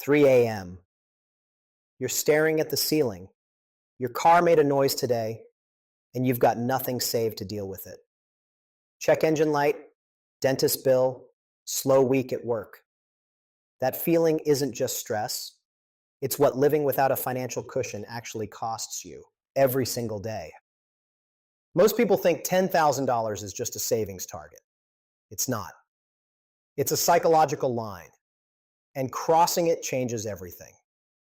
3 a.m. You're staring at the ceiling. Your car made a noise today, and you've got nothing saved to deal with it. Check engine light, dentist bill, slow week at work. That feeling isn't just stress. It's what living without a financial cushion actually costs you every single day. Most people think $10,000 is just a savings target. It's not. It's a psychological line, and crossing it changes everything.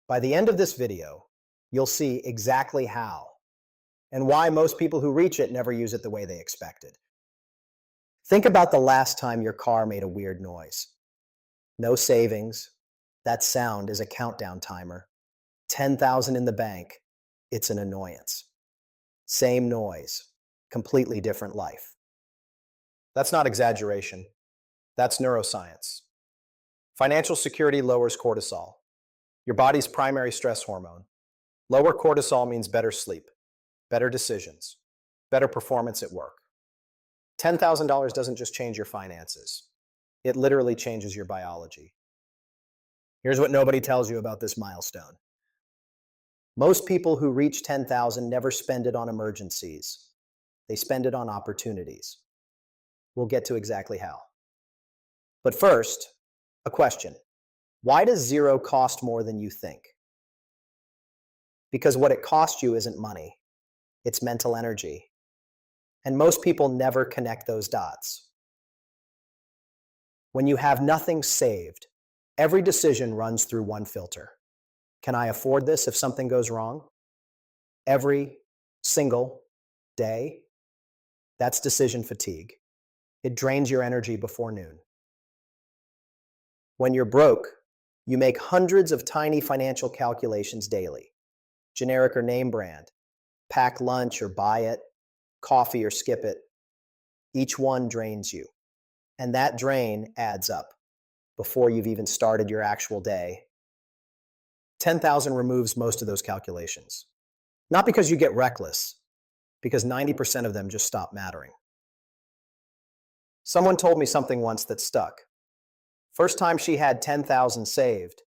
By the end of this video, you'll see exactly how and why most people who reach it never use it the way they expected. Think about the last time your car made a weird noise. No savings. That sound is a countdown timer. 10,000 in the bank. It's an annoyance. Same noise, completely different life. That's not exaggeration. That's neuroscience. Financial security lowers cortisol, your body's primary stress hormone. Lower cortisol means better sleep, better decisions, better performance at work. $10,000 doesn't just change your finances. It literally changes your biology. Here's what nobody tells you about this milestone. Most people who reach 10,000 never spend it on emergencies. They spend it on opportunities. We'll get to exactly how. But first, a question. Why does zero cost more than you think? Because what it costs you isn't money. It's mental energy. And most people never connect those dots. When you have nothing saved, every decision runs through one filter. Can I afford this if something goes wrong? Every single day. That's decision fatigue. It drains your energy before noon. When you're broke, you make hundreds of tiny financial calculations daily. Generic or name brand, pack lunch or buy it, coffee or skip it. Each one drains you. And that drain adds up before you've even started your actual day. 10,000 removes most of those calculations. Not because you get reckless, because 90% of them just stop mattering. Someone told me something once that stuck. First time she had 10,000 saved,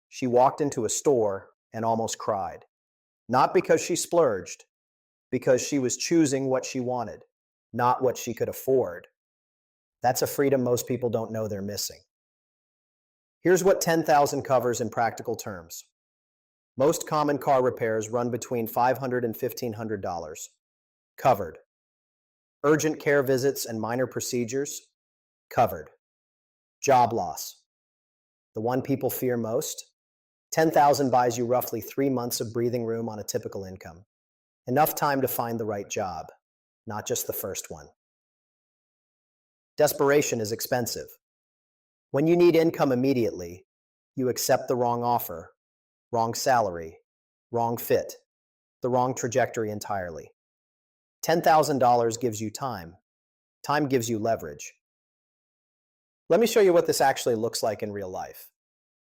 she walked into a store and almost cried. Not because she splurged, because she was choosing what she wanted, not what she could afford. That's a freedom most people don't know they're missing. Here's what 10,000 covers in practical terms. Most common car repairs run between $500 and $1,500. Covered. Urgent care visits and minor procedures? Covered. Job loss. The one people fear most? 10,000 buys you roughly 3 months of breathing room on a typical income. Enough time to find the right job, not just the first one. Desperation is expensive. When you need income immediately, you accept the wrong offer, wrong salary, wrong fit, the wrong trajectory entirely. $10,000 gives you time. Time gives you leverage. Let me show you what this actually looks like in real life.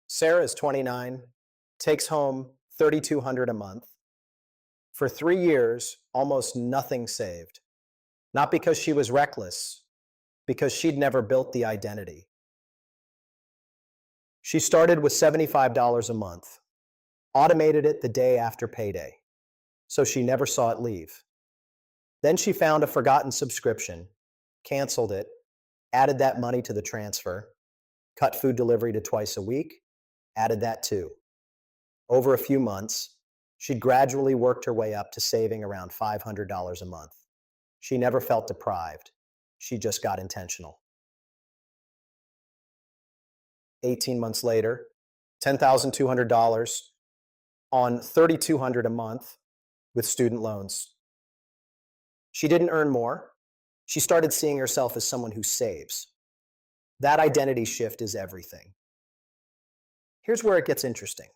Sarah is 29, takes home $3,200 a month. For 3 years, almost nothing saved. Not because she was reckless, because she'd never built the identity. She started with $75 a month, automated it the day after payday, so she never saw it leave. Then she found a forgotten subscription, canceled it, added that money to the transfer, cut food delivery to twice a week, added that too. Over a few months, she'd gradually worked her way up to saving around $500 a month. She never felt deprived. She just got intentional. 18 months later, $10,200 on $3,200 a month with student loans. She didn't earn more. She started seeing herself as someone who saves. That identity shift is everything. Here's where it gets interesting.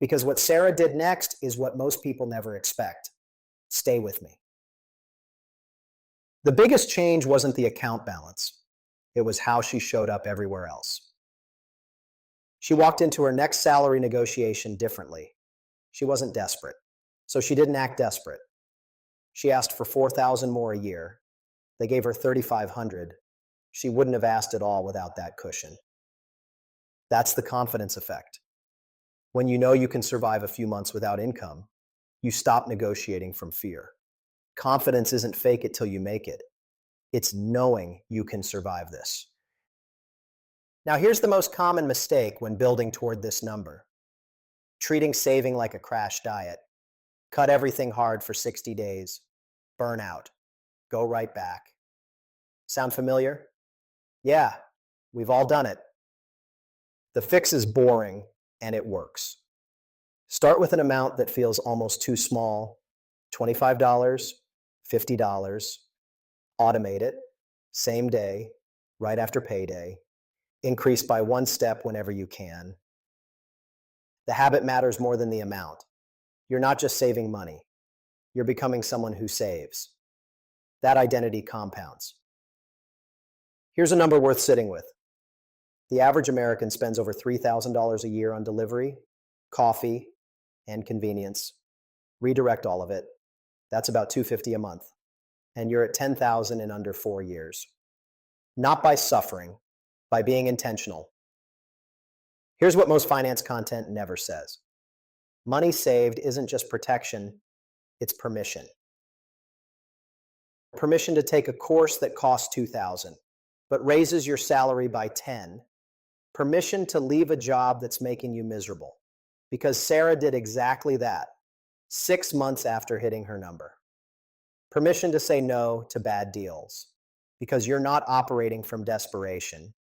Because what Sarah did next is what most people never expect. Stay with me. The biggest change wasn't the account balance. It was how she showed up everywhere else. She walked into her next salary negotiation differently. She wasn't desperate, so she didn't act desperate. She asked for $4,000 more a year. They gave her $3,500. She wouldn't have asked at all without that cushion. That's the confidence effect. When you know you can survive a few months without income, you stop negotiating from fear. Confidence isn't fake it till you make it. It's knowing you can survive this. Now, here's the most common mistake when building toward this number: treating saving like a crash diet. Cut everything hard for 60 days, burn out, go right back. Sound familiar? Yeah, we've all done it. The fix is boring and it works. Start with an amount that feels almost too small: $25, $50. Automate it, same day, right after payday. Increase by one step whenever you can. The habit matters more than the amount. You're not just saving money. You're becoming someone who saves. That identity compounds. Here's a number worth sitting with. The average American spends over $3,000 a year on delivery, coffee, and convenience. Redirect all of it. That's about $250 a month. And you're at $10,000 in under 4 years. Not by suffering, by being intentional. Here's what most finance content never says. Money saved isn't just protection, it's permission. Permission to take a course that costs $2,000, but raises your salary by 10. Permission to leave a job that's making you miserable. Because Sarah did exactly that 6 months after hitting her number. Permission to say no to bad deals because you're not operating from desperation.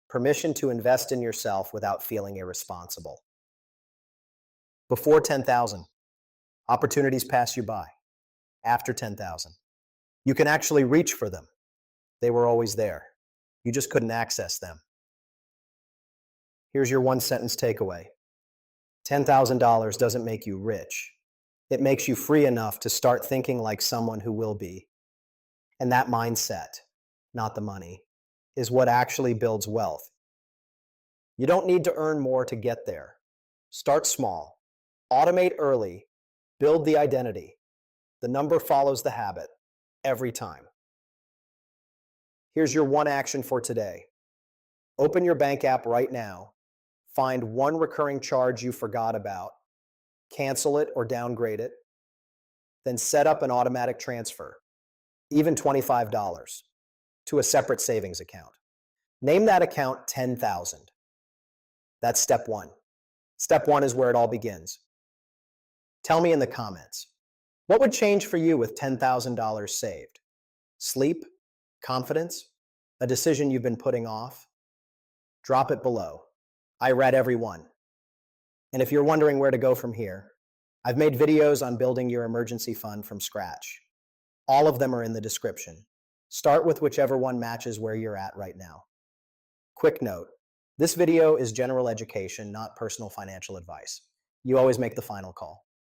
Permission to invest in yourself without feeling irresponsible. Before 10,000, opportunities pass you by. After 10,000, you can actually reach for them. They were always there. You just couldn't access them. Here's your one sentence takeaway. $10,000 doesn't make you rich. It makes you free enough to start thinking like someone who will be. And that mindset, not the money, is what actually builds wealth. You don't need to earn more to get there. Start small. Automate early. Build the identity. The number follows the habit every time. Here's your one action for today. Open your bank app right now. Find one recurring charge you forgot about. Cancel it or downgrade it. Then set up an automatic transfer, even $25, to a separate savings account. Name that account 10,000. That's step one. Step one is where it all begins. Tell me in the comments, what would change for you with $10,000 saved? Sleep? Confidence? A decision you've been putting off? Drop it below. I read every one. And if you're wondering where to go from here, I've made videos on building your emergency fund from scratch. All of them are in the description. Start with whichever one matches where you're at right now. Quick note, this video is general education, not personal financial advice. You always make the final call.